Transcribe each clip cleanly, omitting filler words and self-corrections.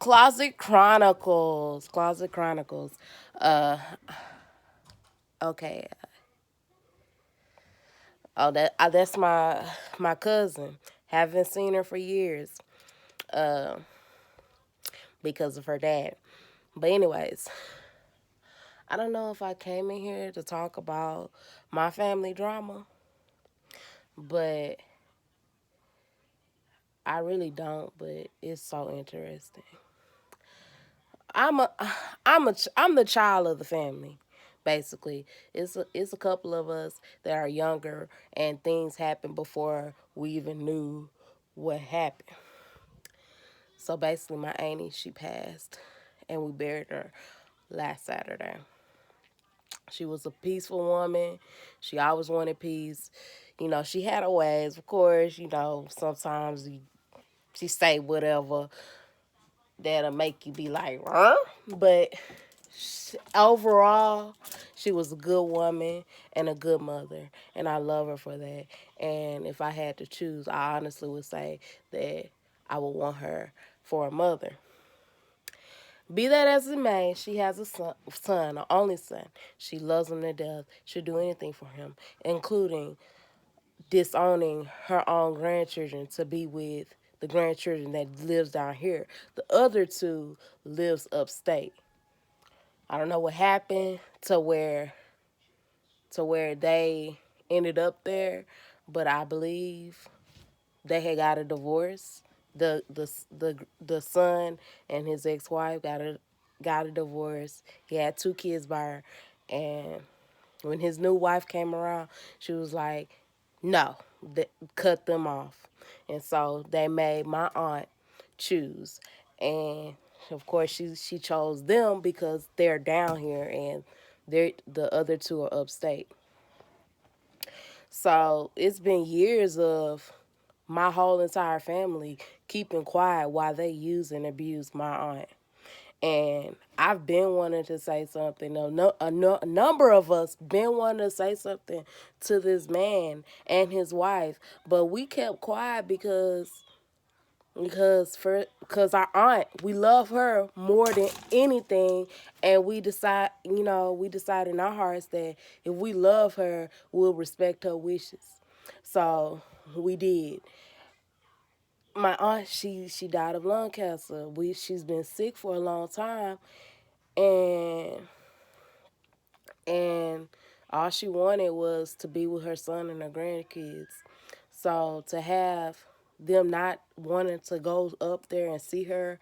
Closet Chronicles. Closet Chronicles. Uh, okay. Oh, that's my cousin. Haven't seen her for years. Uh, because of her dad. But anyways, I don't know if I came in here to talk about my family drama, but I really don't. But it's so interesting. I'm a I'm the child of the family. Basically, it's a couple of us that are younger, and things happened before we even knew what happened. So basically, my auntie, she passed, and we buried her last Saturday. She was a peaceful woman. She always wanted peace. She had her ways, of course. Sometimes she say whatever that'll make you be like, huh? But overall, she was a good woman and a good mother, and I love her for that. And if I had to choose, I honestly would say that I would want her for a mother. Be that as it may, she has a son, an only son. She loves him to death. She'll do anything for him, including disowning her own grandchildren to be with the grandchildren that lives down here. The other two lives upstate. I don't know what happened to where they ended up there, but I believe they had got a divorce. The son and his ex wife got a divorce. He had two kids by her, and when his new wife came around, she was like, "No, cut them off." And so they made my aunt choose, and of course she chose them because they're down here and the other two are upstate. So it's been years of my whole entire family keeping quiet while they use and abuse my aunt. And I've been wanting to say something. A number of us been wanting to say something to this man and his wife, but we kept quiet because our aunt, we love her more than anything, and we decide in our hearts that if we love her, we'll respect her wishes. So we did. My aunt, she died of lung cancer. She's been sick for a long time, and and all she wanted was to be with her son and her grandkids. So to have them not wanting to go up there and see her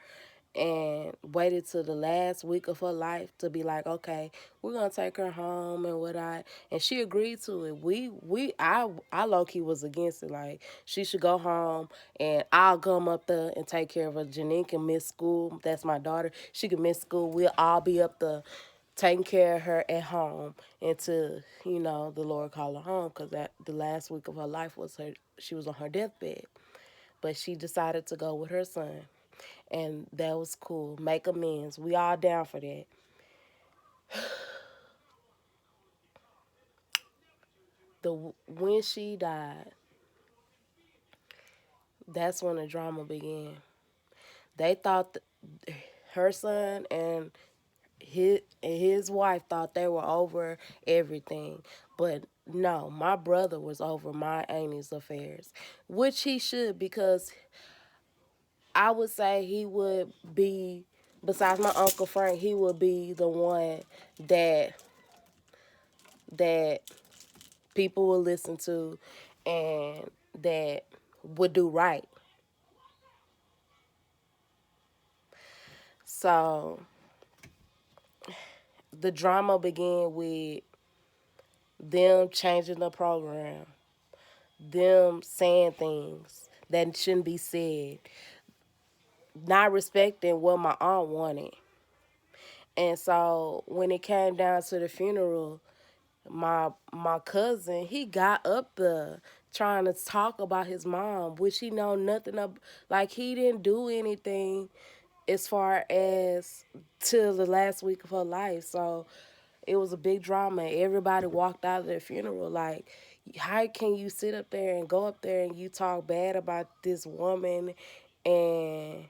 and waited till the last week of her life to be like, okay, we're gonna take her home and and she agreed to it. I low key was against it. Like she should go home and I'll come up there and take care of her. Janine can miss school. That's my daughter. She can miss school. We'll all be up there taking care of her at home until the Lord called her home because that the last week of her life was her. She was on her deathbed, but she decided to go with her son, and that was cool. Make amends. We all down for that. When she died, that's when the drama began. They thought her son and his wife thought they were over everything, but no, my brother was over my auntie's affairs, which he should because I would say he would be, besides my uncle Frank, he would be the one that that people will listen to and that would do right. So the drama began with them changing the program, them saying things that shouldn't be said, not respecting what my aunt wanted. And so when it came down to the funeral, my cousin, he got up there trying to talk about his mom, which he know nothing of. Like he didn't do anything as far as till the last week of her life. So it was a big drama. Everybody walked out of their funeral like, how can you sit up there and go up there and you talk bad about this woman and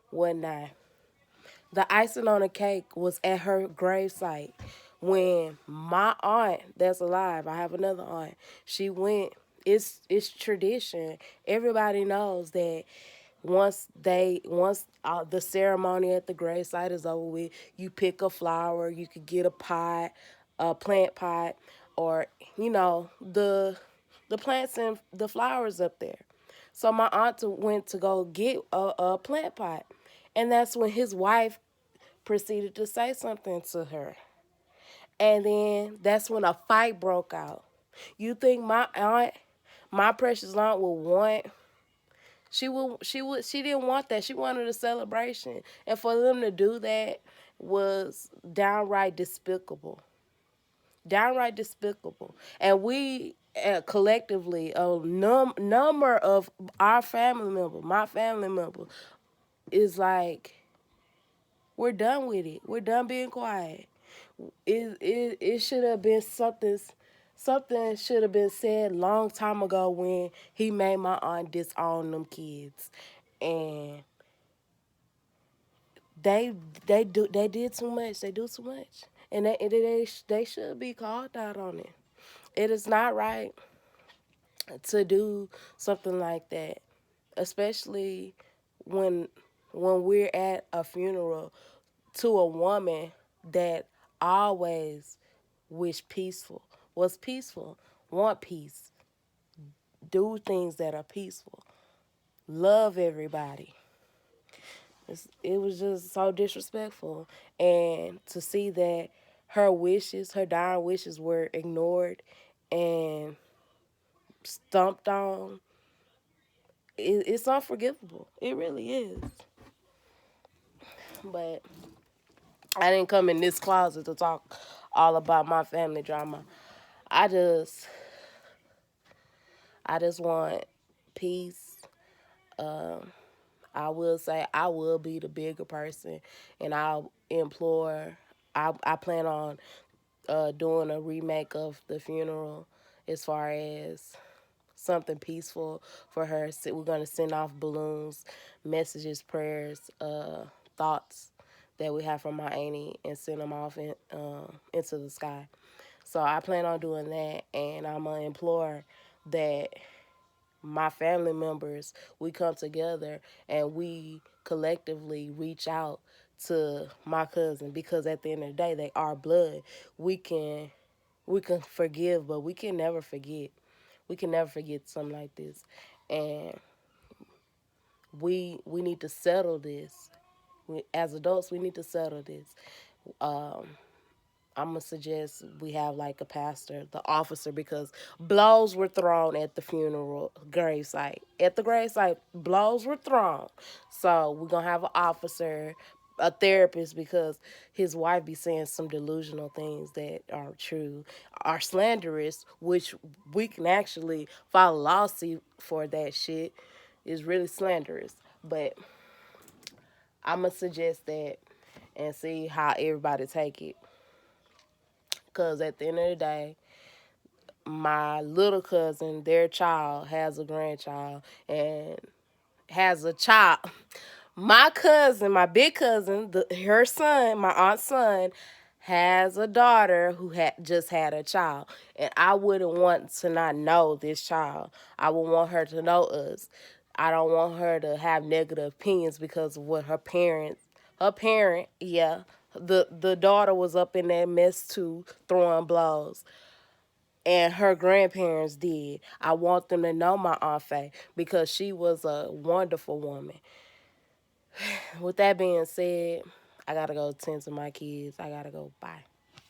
whatnot? The icing on the cake was at her gravesite when my aunt that's alive, I have another aunt, she went. It's tradition. Everybody knows that once the ceremony at the gravesite is over with, you pick a flower. You could get a pot, a plant pot, or the plants and the flowers up there. So my aunt went to go get a plant pot, and that's when his wife proceeded to say something to her. And then that's when a fight broke out. You think my aunt, my precious aunt, would want? She didn't want that. She wanted a celebration, and for them to do that was downright despicable. Downright despicable. And we collectively, a number of our family members, my family member, is like, we're done with it. We're done being quiet. It should have been something should have been said long time ago when he made my aunt disown them kids, and they they did too much. They do too much, and they should be called out on it. It is not right to do something like that, especially when when we're at a funeral to a woman that always wish peaceful, was peaceful, want peace, do things that are peaceful, love everybody. It was just so disrespectful, and to see that her wishes, her dying wishes, were ignored and stomped on, it's unforgivable. It really is. But I didn't come in this closet to talk all about my family drama. I just I just want peace. Um, I will say I will be the bigger person, and I'll implore. I plan on doing a remake of the funeral, as far as something peaceful for her. We're gonna send off balloons, messages, prayers, thoughts that we have from my auntie, and send them off into the sky. So I plan on doing that, and I'm gonna implore that my family members, we come together and we collectively reach out to my cousin, because at the end of the day they are blood. We can we can forgive, but we can never forget. We can never forget something like this, and we need to settle this. As adults, we need to settle this. um I'm gonna suggest we have like a pastor, the officer, because blows were thrown at the funeral gravesite. At the gravesite, blows were thrown. So we're gonna have an officer, a therapist, because his wife be saying some delusional things that are true, are slanderous, which we can actually file a lawsuit for. That shit is really slanderous. But I'm gonna suggest that and see how everybody take it. Cause at the end of the day, my little cousin, their child has a grandchild and has a child. My cousin, my big cousin, her son, my aunt's son, has a daughter who had just had a child, and I wouldn't want to not know this child. I would want her to know us. I don't want her to have negative opinions because of what her parent, yeah, the daughter was up in that mess too, throwing blows, and her grandparents did. I want them to know my Aunt Faye because she was a wonderful woman. With that being said, I gotta go tend to my kids. I gotta go. Bye.